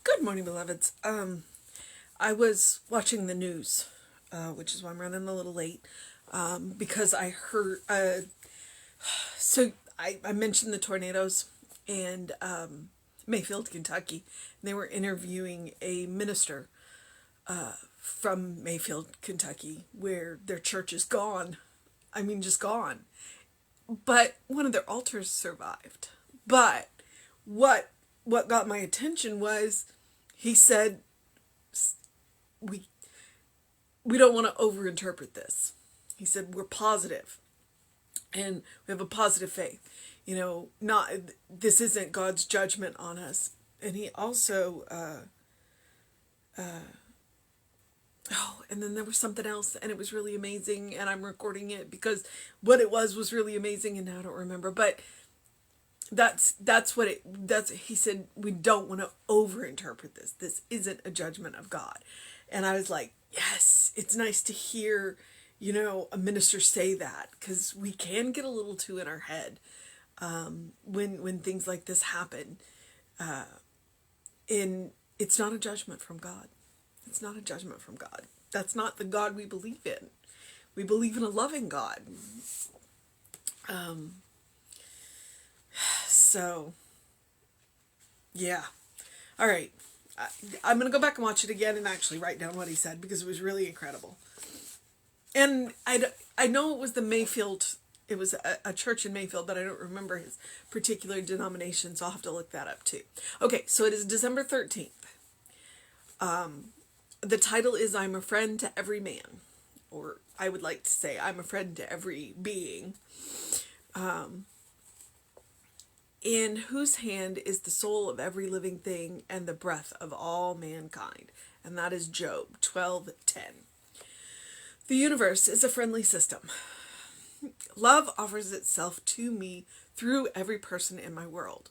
Good morning, beloveds. I was watching the news, which is why I'm running a little late, because I heard. I mentioned the tornadoes and Mayfield, Kentucky. And they were interviewing a minister from Mayfield, Kentucky, where their church is gone. I mean, just gone. But one of their altars survived. But what what got my attention was he said we we don't want to overinterpret this. He said we're positive and we have a positive faith. Not this isn't God's judgment on us. And he also and then there was something else and it was really amazing and I'm recording it because what it was really amazing and now I don't remember. But that's he said we don't want to overinterpret this. This isn't a judgment of God. And I was like, yes, it's nice to hear, a minister say that, because we can get a little too in our head when things like this happen. And it's not a judgment from God. It's not a judgment from God. That's not the God we believe in. We believe in a loving God. So, yeah. All right. I'm going to go back and watch it again and actually write down what he said because it was really incredible. And I know it was the Mayfield, it was a church in Mayfield, but I don't remember his particular denomination, so I'll have to look that up too. Okay, so it is December 13th. The title is I'm a Friend to Every Man, or I would like to say I'm a friend to every being. In whose hand is the soul of every living thing and the breath of all mankind. And that is Job 12:10. The universe is a friendly system. Love offers itself to me through every person in my world.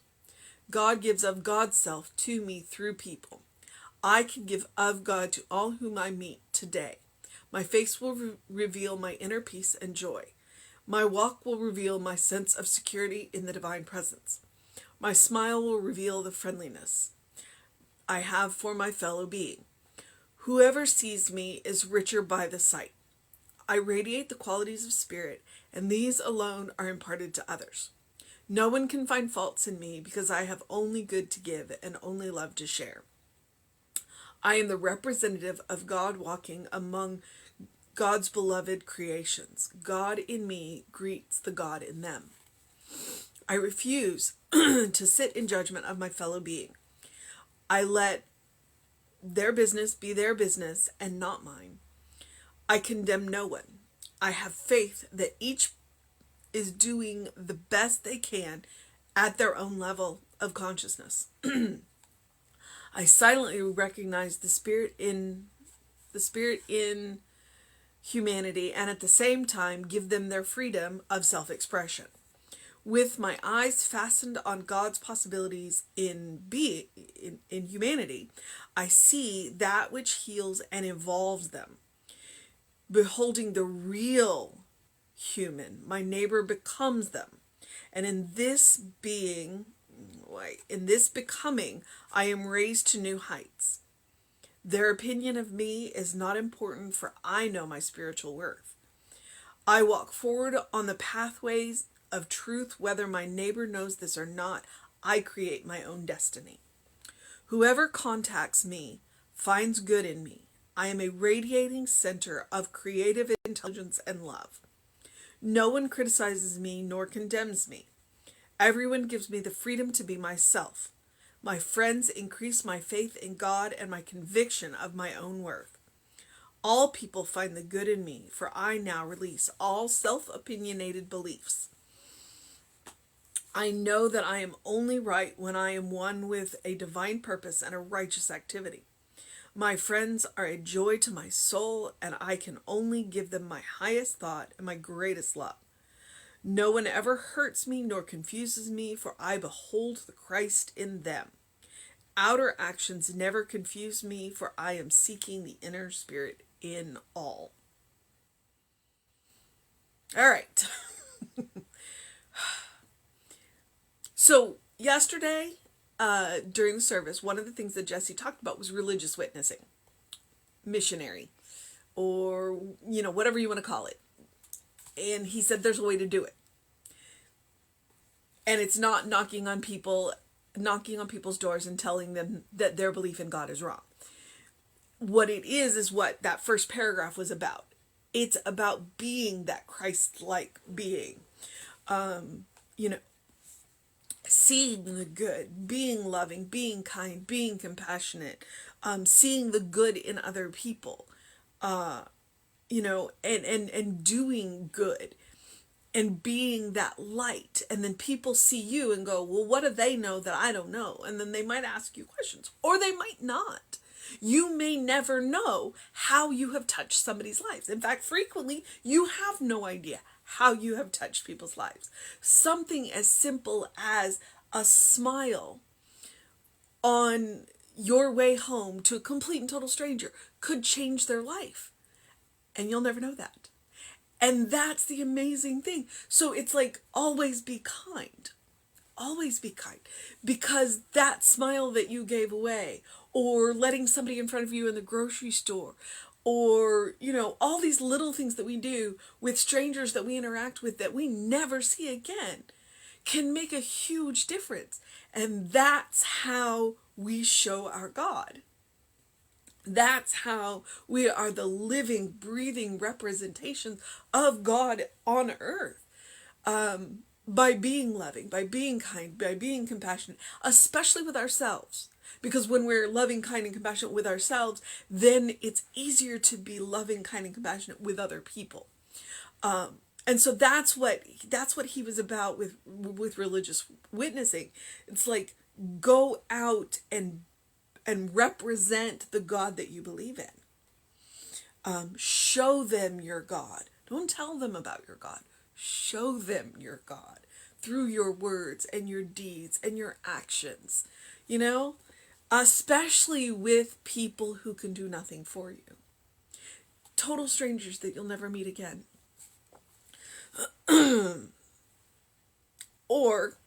God gives of God's self to me through people. I can give of God to all whom I meet today. My face will reveal my inner peace and joy. My walk will reveal my sense of security in the divine presence. My smile will reveal the friendliness I have for my fellow being. Whoever sees me is richer by the sight. I radiate the qualities of spirit, and these alone are imparted to others. No one can find faults in me because I have only good to give and only love to share. I am the representative of God walking among God's beloved creations. God in me greets the God in them. I refuse to sit in judgment of my fellow being. I let their business be their business and not mine. I condemn no one. I have faith that each is doing the best they can at their own level of consciousness. I silently recognize the spirit in humanity and at the same time give them their freedom of self-expression. With my eyes fastened on God's possibilities in humanity, I see that which heals and evolves them. Beholding the real human, my neighbor becomes them. And in this becoming, I am raised to new heights. Their opinion of me is not important, for I know my spiritual worth. I walk forward on the pathways of truth, whether my neighbor knows this or not. I create my own destiny. Whoever contacts me finds good in me. I am a radiating center of creative intelligence and love. No one criticizes me nor condemns me. Everyone gives me the freedom to be myself. My friends increase my faith in God and my conviction of my own worth. All people find the good in me, for I now release all self-opinionated beliefs. I know that I am only right when I am one with a divine purpose and a righteous activity. My friends are a joy to my soul, and I can only give them my highest thought and my greatest love. No one ever hurts me nor confuses me, for I behold the Christ in them. Outer actions never confuse me, for I am seeking the inner spirit in all. All right. So yesterday during the service, one of the things that Jesse talked about was religious witnessing, missionary, or, whatever you want to call it. And he said there's a way to do it. And it's not knocking on people's doors and telling them that their belief in God is wrong. What it is what that first paragraph was about. It's about being that Christ-like being. Seeing the good, being loving, being kind, being compassionate, seeing the good in other people, and doing good and being that light. And then people see you and go, well, what do they know that I don't know? And then they might ask you questions, or they might not. You may never know how you have touched somebody's lives. In fact, frequently you have no idea how you have touched people's lives. Something as simple as a smile on your way home to a complete and total stranger could change their life. And you'll never know that. And that's the amazing thing. So it's like, always be kind. Always be kind. Because that smile that you gave away, or letting somebody in front of you in the grocery store, or, all these little things that we do with strangers that we interact with that we never see again, can make a huge difference. And that's how we show our God. That's how we are the living, breathing representations of God on earth. By being loving, by being kind, by being compassionate, especially with ourselves. Because when we're loving, kind, and compassionate with ourselves, then it's easier to be loving, kind, and compassionate with other people. And so that's what he was about with religious witnessing. It's like, go out and represent the God that you believe in. Show them your God. Don't tell them about your God. Show them your God through your words and your deeds and your actions, especially with people who can do nothing for you. Total strangers that you'll never meet again. Or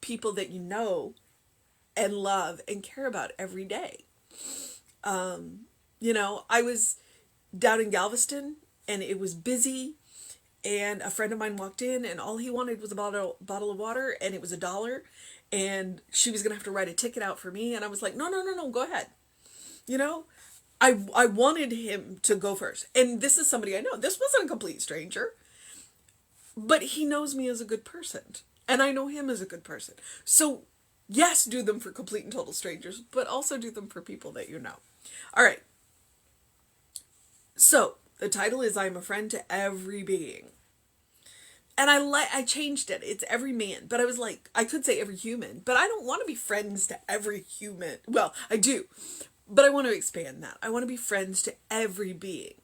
people that you know and love and care about every day. I was down in Galveston and it was busy, and a friend of mine walked in and all he wanted was a bottle of water, and it was $1, and she was going to have to write a ticket out for me. And I was like, no, go ahead. I wanted him to go first. And this is somebody I know. This wasn't a complete stranger, but he knows me as a good person, and I know him as a good person. So yes, do them for complete and total strangers, but also do them for people that you know. All right. So the title is, I'm a friend to every being. And I changed it. It's every man. But I was like, I could say every human, but I don't want to be friends to every human. Well, I do, but I want to expand that. I want to be friends to every being.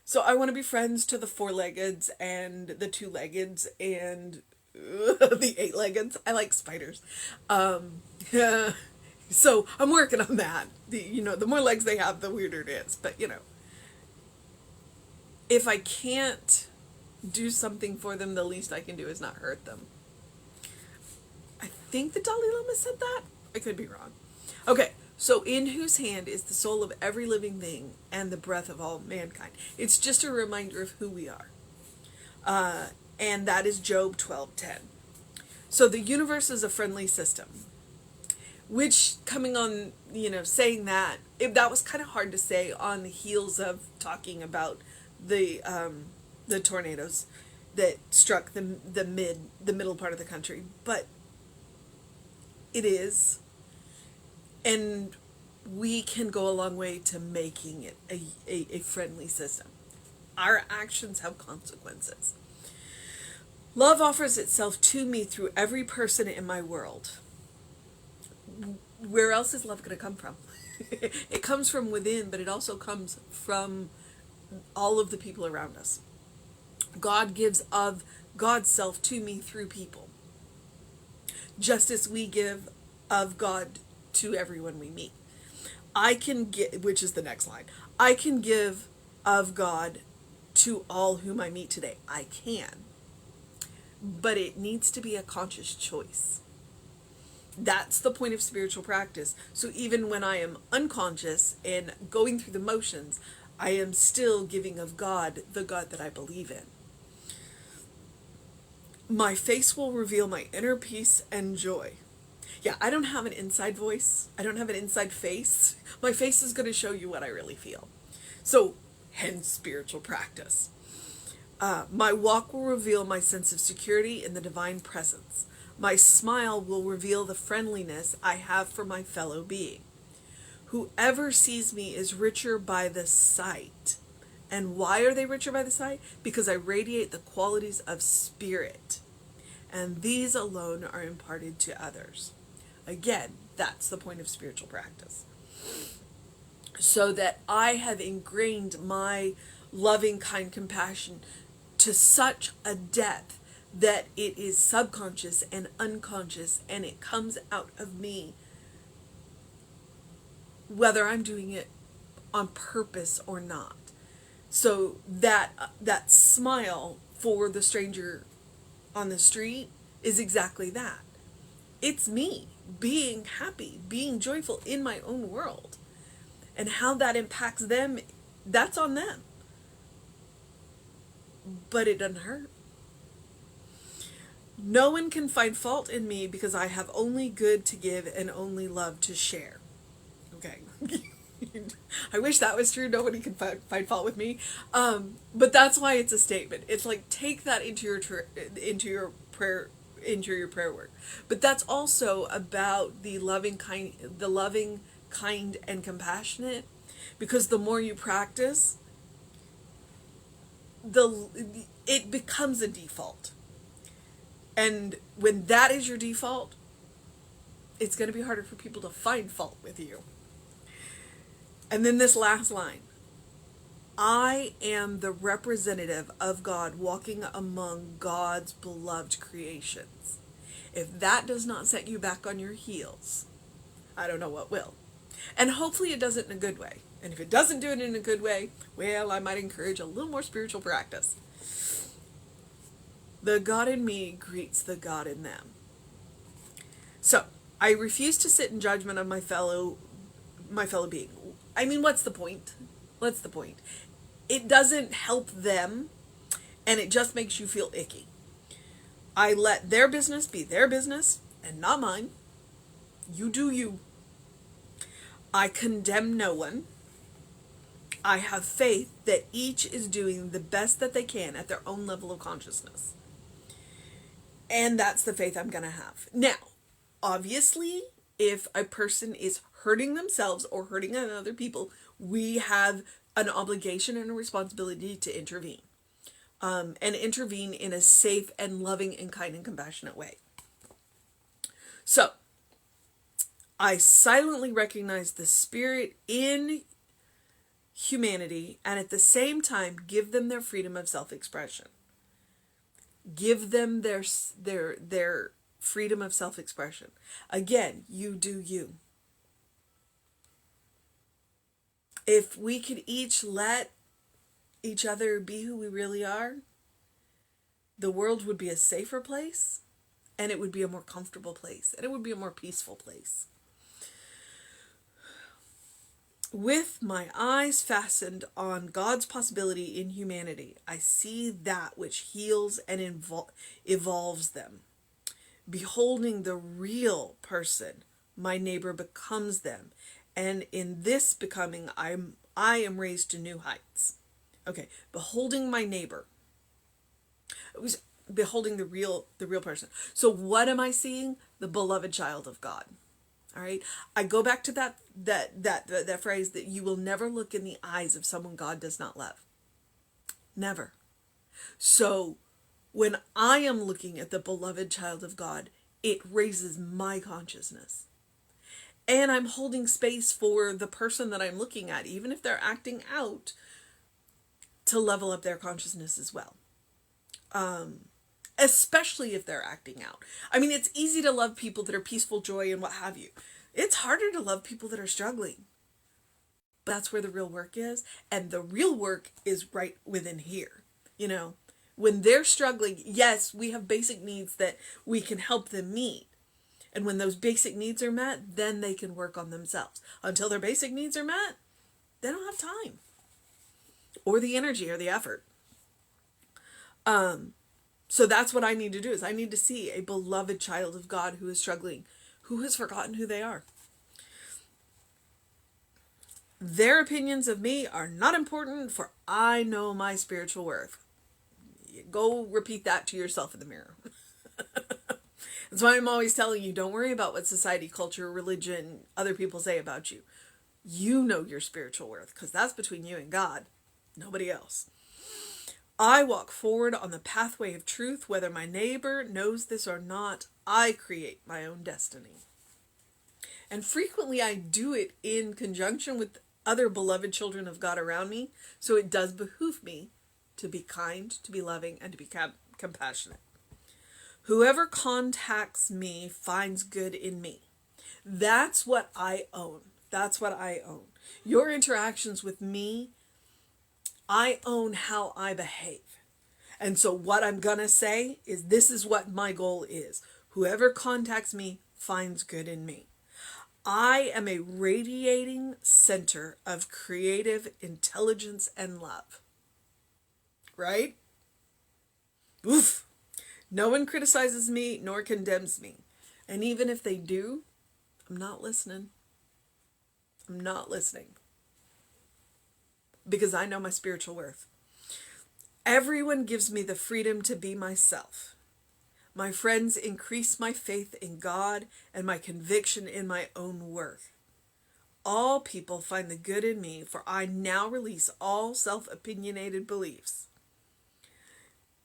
So I want to be friends to the 4-leggeds and the 2-leggeds and the 8-leggeds. I like spiders. So I'm working on that. The more legs they have, the weirder it is. But, if I can't do something for them, the least I can do is not hurt them. I think the Dalai Lama said that. I could be wrong. Okay, so in whose hand is the soul of every living thing and the breath of all mankind. It's just a reminder of who we are. And that is Job 12:10. So the universe is a friendly system. Which, coming on, saying that, that was kind of hard to say on the heels of talking about the tornadoes that struck the middle part of the country. But it is, and we can go a long way to making it a friendly system. Our actions have consequences. Love offers itself to me through every person in my world. Where else is love going to come from? It comes from within, but it also comes from all of the people around us. God gives of God's self to me through people, just as we give of God to everyone we meet. I can get, which is the next line, I can give of God to all whom I meet today. I can, but it needs to be a conscious choice. That's the point of spiritual practice. So even when I am unconscious and going through the motions, I am still giving of God the God that I believe in. My face will reveal my inner peace and joy. Yeah, I don't have an inside voice. I don't have an inside face. My face is going to show you what I really feel. So, hence spiritual practice. My walk will reveal my sense of security in the divine presence. My smile will reveal the friendliness I have for my fellow being. Whoever sees me is richer by the sight. And why are they richer by the sight? Because I radiate the qualities of spirit. And these alone are imparted to others. Again, that's the point of spiritual practice. So that I have ingrained my loving, kind compassion to such a depth that it is subconscious and unconscious, and it comes out of me whether I'm doing it on purpose or not. So that smile for the stranger on the street is exactly that. It's me being happy, being joyful in my own world. And how that impacts them, that's on them. But it doesn't hurt. No one can find fault in me because I have only good to give and only love to share. Okay. I wish that was true. Nobody can find fault with me. But that's why it's a statement. It's like, take that into your prayer work. But that's also about the loving, kind, and compassionate. Because the more you practice, it becomes a default. And when that is your default, it's going to be harder for people to find fault with you. And then this last line. I am the representative of God walking among God's beloved creations. If that does not set you back on your heels, I don't know what will. And hopefully it does it in a good way. And if it doesn't do it in a good way, well, I might encourage a little more spiritual practice. The God in me greets the God in them. So, I refuse to sit in judgment of my fellow being. I mean, what's the point? What's the point? It doesn't help them, and it just makes you feel icky. I let their business be their business and not mine. You do you. I condemn no one. I have faith that each is doing the best that they can at their own level of consciousness. And that's the faith I'm going to have. Now, obviously, if a person is hurting themselves or hurting other people, we have an obligation and a responsibility to intervene. And intervene in a safe and loving and kind and compassionate way. So, I silently recognize the spirit in humanity and at the same time give them their freedom of self-expression. Give them their freedom of self-expression. Again, you do you. If we could each let each other be who we really are, the world would be a safer place, and it would be a more comfortable place, and it would be a more peaceful place. With my eyes fastened on God's possibility in humanity, I see that which heals and evolves them. Beholding the real person, my neighbor becomes them, and in this becoming, I am raised to new heights. Okay, beholding my neighbor. It was beholding the real person. So what am I seeing? The beloved child of God. All right. I go back to that phrase that you will never look in the eyes of someone God does not love. Never. So when I am looking at the beloved child of God, it raises my consciousness. And I'm holding space for the person that I'm looking at, even if they're acting out, to level up their consciousness as well. Especially if they're acting out. I mean, it's easy to love people that are peaceful, joy, and what have you. It's harder to love people that are struggling. But that's where the real work is. And the real work is right within here. You know, when they're struggling, yes, we have basic needs that we can help them meet. And when those basic needs are met, then they can work on themselves. Until their basic needs are met, they don't have time or the energy or the effort. So that's what I need to do, is I need to see a beloved child of God who is struggling, who has forgotten who they are. Their opinions of me are not important, for I know my spiritual worth. Go repeat that to yourself in the mirror. That's why I'm always telling you, don't worry about what society, culture, religion, other people say about you. You know your spiritual worth, because that's between you and God, nobody else. I walk forward on the pathway of truth, whether my neighbor knows this or not. I create my own destiny. And frequently I do it in conjunction with other beloved children of God around me. So it does behoove me to be kind, to be loving, and to be compassionate. Whoever contacts me finds good in me. That's what I own. That's what I own. Your interactions with me, I own how I behave. And so what I'm going to say is, this is what my goal is. Whoever contacts me finds good in me. I am a radiating center of creative intelligence and love. Right? Oof. No one criticizes me nor condemns me. And even if they do, I'm not listening. I'm not listening. Because I know my spiritual worth. Everyone gives me the freedom to be myself. My friends increase my faith in God and my conviction in my own worth. All people find the good in me, for I now release all self-opinionated beliefs.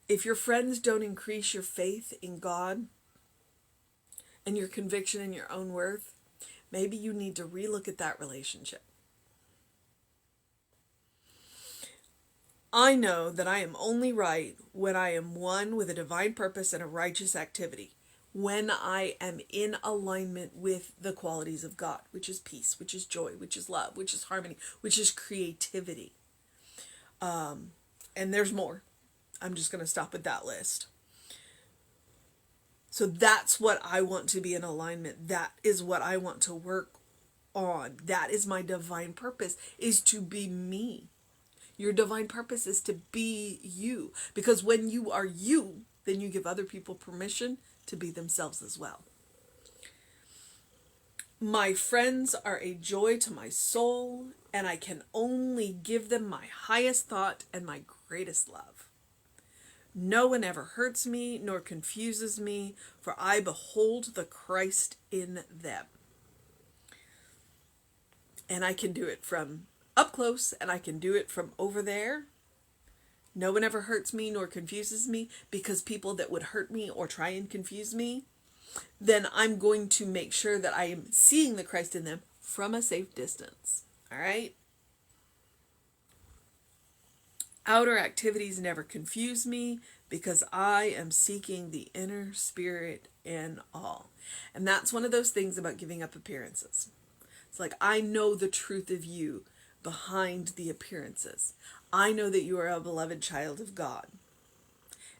If your friends don't increase your faith in God and your conviction in your own worth, maybe you need to relook at that relationship. I know that I am only right when I am one with a divine purpose and a righteous activity. When I am in alignment with the qualities of God, which is peace, which is joy, which is love, which is harmony, which is creativity. And there's more. I'm just going to stop with that list. So that's what I want to be in alignment. That is what I want to work on. That is my divine purpose, is to be me. Your divine purpose is to be you. Because when you are you, then you give other people permission to be themselves as well. My friends are a joy to my soul, and I can only give them my highest thought and my greatest love. No one ever hurts me nor confuses me, for I behold the Christ in them. And I can do it from up close, and I can do it from over there. No one ever hurts me nor confuses me, because people that would hurt me or try and confuse me, then I'm going to make sure that I am seeing the Christ in them from a safe distance. All right? Outer activities never confuse me, because I am seeking the inner spirit in all. And that's one of those things about giving up appearances. It's like, I know the truth of you behind the appearances. I know that you are a beloved child of God.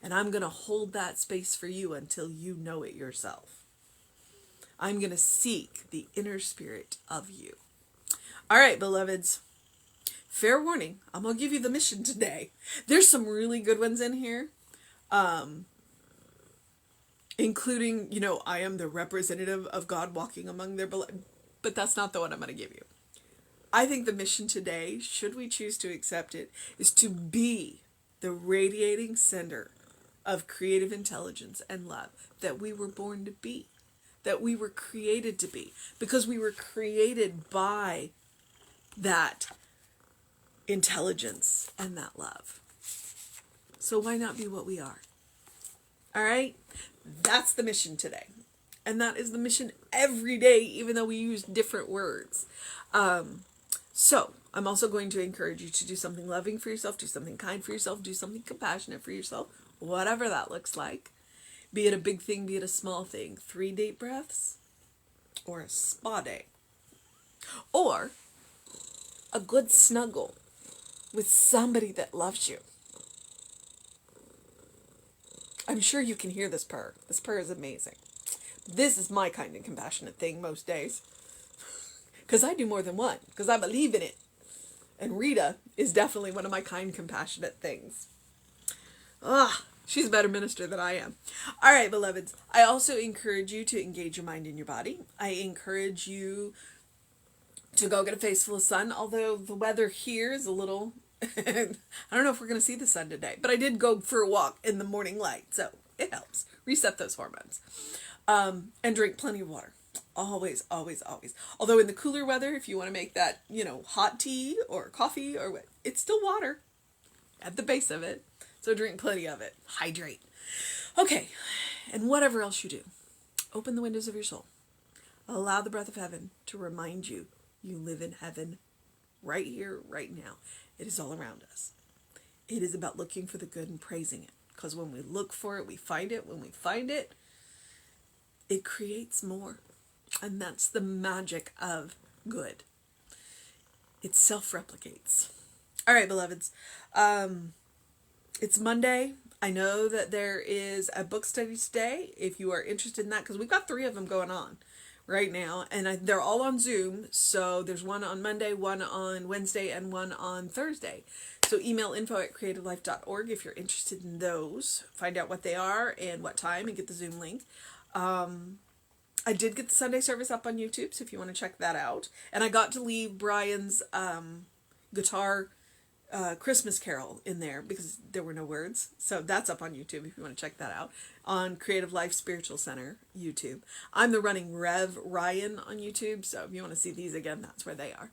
And I'm going to hold that space for you until you know it yourself. I'm going to seek the inner spirit of you. All right, beloveds. Fair warning, I'm going to give you the mission today. There's some really good ones in here. Including, I am the representative of God walking among their beloved. But that's not the one I'm going to give you. I think the mission today, should we choose to accept it, is to be the radiating center of creative intelligence and love that we were born to be, that we were created to be, because we were created by that intelligence and that love. So why not be what we are? All right? That's the mission today. And that is the mission every day, even though we use different words. So I'm also going to encourage you to do something loving for yourself, do something kind for yourself, do something compassionate for yourself, whatever that looks like. Be it a big thing, be it a small thing. 3 deep breaths, or a spa day, or a good snuggle with somebody that loves you. I'm sure you can hear this purr. This purr is amazing. This is my kind and compassionate thing most days. Because I do more than one. Because I believe in it. And Rita is definitely one of my kind, compassionate things. She's a better minister than I am. All right, beloveds. I also encourage you to engage your mind and your body. I encourage you to go get a face full of sun, although the weather here is a little... I don't know if we're going to see the sun today, but I did go for a walk in the morning light, so it helps. Reset those hormones. And drink plenty of water. Always, always, always. Although in the cooler weather, if you want to make that, hot tea or coffee or what, it's still water at the base of it. So drink plenty of it. Hydrate. Okay. And whatever else you do, open the windows of your soul. Allow the breath of heaven to remind you you live in heaven right here, right now. It is all around us. It is about looking for the good and praising it. Because when we look for it, we find it. When we find it, it creates more. And that's the magic of good. It self-replicates. All right, beloveds. It's Monday. I know that there is a book study today, if you are interested in that, because we've got 3 of them going on right now, and they're all on Zoom. So there's one on Monday, one on Wednesday, and one on Thursday. So email info@creativelife.org if you're interested in those. Find out what they are and what time and get the Zoom link. I did get the Sunday service up on YouTube, so if you want to check that out. And I got to leave Brian's guitar Christmas carol in there because there were no words. So that's up on YouTube if you want to check that out. On Creative Life Spiritual Center YouTube. I'm the running Rev Ryan on YouTube, so if you want to see these again, that's where they are.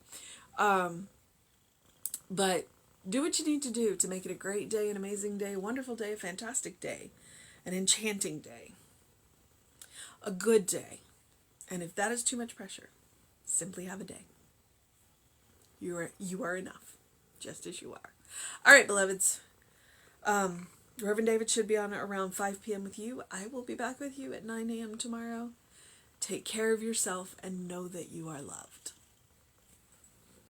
But do what you need to do to make it a great day, an amazing day, a wonderful day, a fantastic day, an enchanting day, a good day. And if that is too much pressure, simply have a day. You are enough, just as you are. All right, beloveds. Reverend David should be on around 5 p.m. with you. I will be back with you at 9 a.m. tomorrow. Take care of yourself and know that you are loved.